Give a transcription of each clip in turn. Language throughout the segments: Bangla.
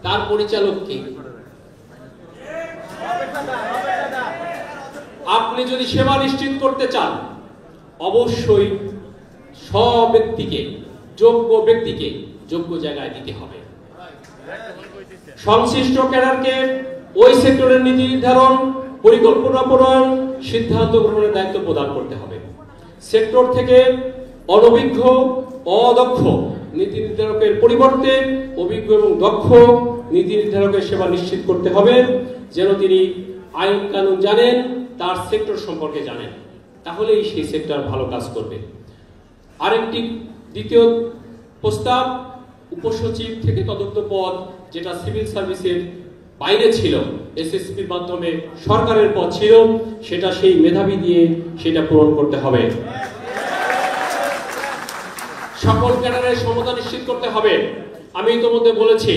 তার পরিচালক কে? আপনি যদি সেবা নিশ্চিত করতে চান, অবশ্যই সব ব্যক্তিকে, যোগ্য ব্যক্তিকে যোগ্য জায়গায় দিতে হবে। সংশ্লিষ্ট ক্যাডারকে ওই সেক্টরের নীতি নির্ধারণ, পরিকল্পনা প্রণয়ন, সিদ্ধান্ত গ্রহণের দায়িত্ব প্রদান করতে হবে। সেক্টর থেকে অনভিজ্ঞ, অদক্ষ নীতি নির্ধারকের পরিবর্তে অভিজ্ঞ এবং দক্ষ নীতি নির্ধারকের সেবা নিশ্চিত করতে হবে, যেন তিনি আইন কানুন জানেন, তার সেক্টর সম্পর্কে জানেন, তাহলেই সেই সেক্টর ভালো কাজ করবে। আরেকটি দ্বিতীয় প্রস্তাব, উপসচিব থেকে তদন্ত পদ যেটা সিভিল সার্ভিসের বাইরে ছিল, এসএসপির মাধ্যমে সরকারের পদ ছিল, সেটা সেই মেধাবী দিয়ে সেটা পূরণ করতে হবে। সকল ক্যাডারের সমতা নিশ্চিত করতে হবে। আমি ইতিমধ্যে বলেছি,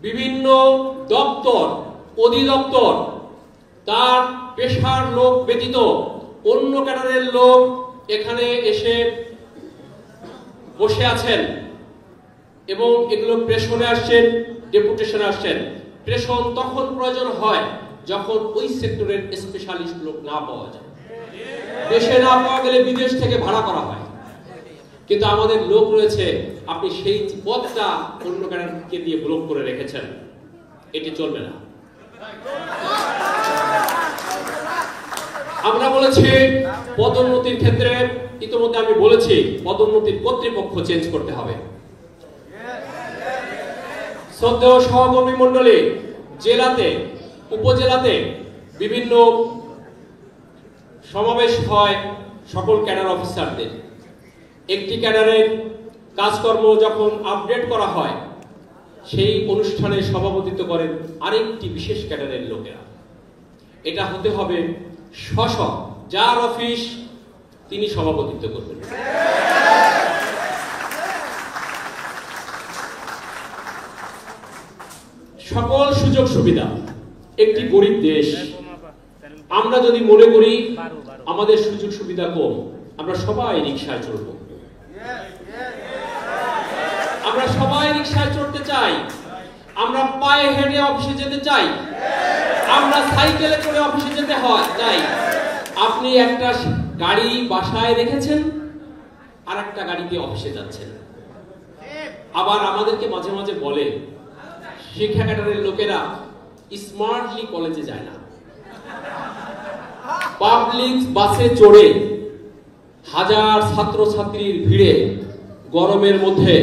বিভিন্ন দপ্তর, অধিদপ্তর তার পেশার লোক ব্যতীত অন্য ক্যাডারের লোক এখানে এসে বসে আছেন এবং এগুলো প্রেষণে আসছেন, ডেপুটেশনে আসছেন। প্রেষণ তখন প্রয়োজন হয় যখন ওই সেক্টরের স্পেশালিস্ট লোক না পাওয়া যায়। দেশে না পাওয়া গেলে বিদেশ থেকে ভাড়া করা হয়। কিন্তু আমাদের লোক রয়েছে, আপনি সেই পদটা অন্য ক্যাডারকে দিয়ে ব্লক করে রেখেছেন, এটি চলবে না। আমরা বলেছি পদোন্নতির ক্ষেত্রে, ইতিমধ্যে আমি বলেছি পদোন্নতির কর্তৃপক্ষ চেঞ্জ করতে হবে। শ্রদ্ধেয় সহকর্মী মণ্ডলী, জেলাতে, উপজেলাতে বিভিন্ন সমাবেশ হয় সকল ক্যাডার অফিসারদের। একটি ক্যাডারের কাজকর্ম যখন আপডেট করা হয়, সেই অনুষ্ঠানে সভাপতিত্ব করেন আরেকটি বিশেষ ক্যাডারের লোকেরা। এটা হতে হবে স্ব-স্ব, যার অফিস তিনি সভাপতিত্ব করবেন। সকল সুযোগ সুবিধা, একটি গরিব দেশ, আমরা যদি মনে করি আমাদের সুযোগ সুবিধা কম, আমরা সবাই রিকশায় চলব, আমরা সবাই রিকশায় চড়তে চাই, আমরা পায়ে হেঁটে অফিসে যেতে চাই, আমরা সাইকেলে করে অফিসে যেতে হয় চাই। আপনি একটা গাড়ি বাসায় রেখেছেন, আর একটা গাড়িতে অফিসে যাচ্ছেন। আবার আমাদেরকে মাঝে মাঝে বলে শিক্ষা ক্যাডারের লোকেরা স্মার্টলি কলেজে যায় না, পাবলিক বাসে চড়ে হাজার ছাত্রছাত্রীর ভিড়ে গরমের মধ্যে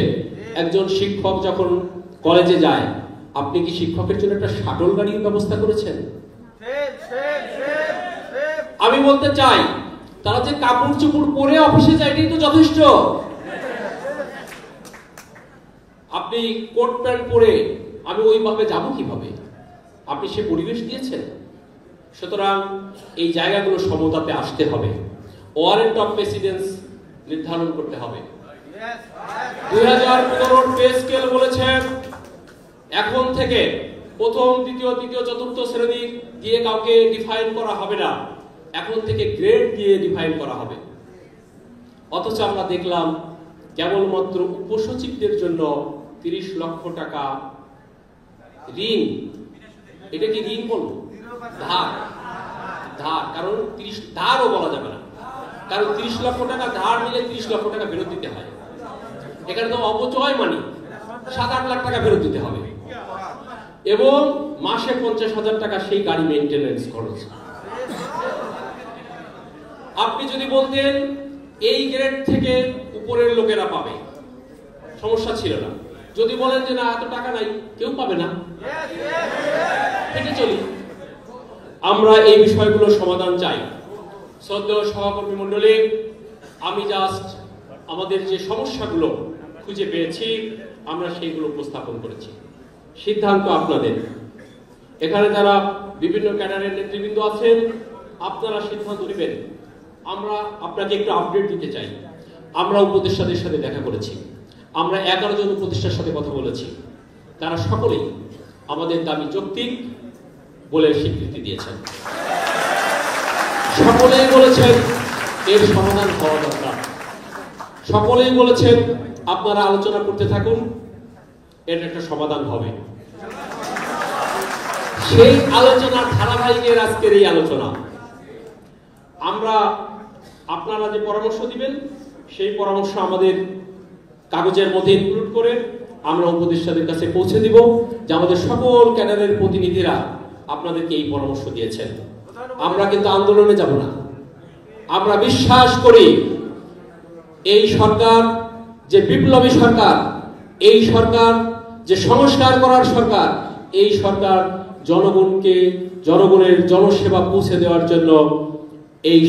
একজন শিক্ষক যখন কলেজে যায়, আপনি কি শিক্ষকের জন্য একটা শাটল গাড়ির ব্যবস্থা করেছেন? আমি বলতে চাই, তারা যে কাপড় চোপড় পরে অফিসে যায় এটাই তো যথেষ্ট। আপনি কোট প্যান্ট পরে আমি ওইভাবে যাব কিভাবে? আপনি সে পরিবেশ দিয়েছেন। সুতরাং এই জায়গাগুলো সমতাতে আসতে হবে, ওয়ারেন্ট অফ প্রেসিডেন্স নির্ধারণ করতে হবে। 2015 পে স্কেল বলেছেন এখন থেকে প্রথম, দ্বিতীয়, তৃতীয়, চতুর্থ শ্রেণী দিয়ে কাউকে ডিফাইন করা হবে না, এখন থেকে গ্রেড দিয়ে ডিফাইন করা হবে। অথচ আমরা দেখলাম কেবলমাত্র উপসচিবদের জন্য 30 লক্ষ টাকা ঋণ। এটা কি ঋণ বলবো? ধার। ধার, কারণ 30 ধারও বলা যাবে না, কারণ 30 লক্ষ টাকা ধার নিলে 30 লক্ষ টাকা ফেরত দিতে হয়। এখানে তো অপচয় মানি 7-8 লাখ টাকা ফেরত দিতে হবে, এবং মাসে 50,000 টাকা সেই গাড়ি মেইনটেনেন্স খরচ। আপনি যদি বলতেন এই গ্রেড থেকে উপরের লোকেরা পাবে, সমস্যা ছিল না। যদি বলেন যে না এত টাকা নাই, কেউ পাবে না, হেঁটে চলি। আমরা এই বিষয়গুলো সমাধান চাই। শ্রদ্ধেয় সহকর্মী মণ্ডলী, আমি জাস্ট আমাদের যে সমস্যাগুলো খুঁজে পেয়েছি আমরা সেইগুলো উপস্থাপন করেছি। সিদ্ধান্ত আপনাদের। এখানে যারা বিভিন্ন ক্যাডারের নেতৃবৃন্দ আছেন, আপনারা সিদ্ধান্ত নেবেন। আমরা আপনাকে একটু আপডেট দিতে চাই। আমরা উপদেষ্টাদের সাথে দেখা করেছি, আমরা 11 জন উপদেষ্টার সাথে কথা বলেছি, তারা সকলেই আমাদের দাবি যৌক্তিক বলে স্বীকৃতি দিয়েছেন। সকলেই বলেছেন এর সমাধান হওয়া দরকার। সকলেই বলেছেন আপনারা আলোচনা করতে থাকুন, এর একটা সমাধান হবে। সেই আলোচনার ধারাবাহিকের আজকের এই আলোচনা। আমরা আপনারা যে পরামর্শ দিবেন সেই পরামর্শ আমাদের কাগজের মধ্যে ইনক্লুড করে আমরা উপদেষ্টাদের কাছে পৌঁছে দিব যে আমাদের সকল ক্যাডারের প্রতিনিধিরা আপনাদেরকে এই পরামর্শ দিয়েছেন। আমরা কিন্তু আন্দোলনে যাব না। আমরা বিশ্বাস করি এই সরকার যে বিপ্লবী সরকার, এই সরকার যে সংস্কার করার সরকার, এই সরকার জনগণকে জনগণের জনসেবা পৌঁছে দেওয়ার জন্য এই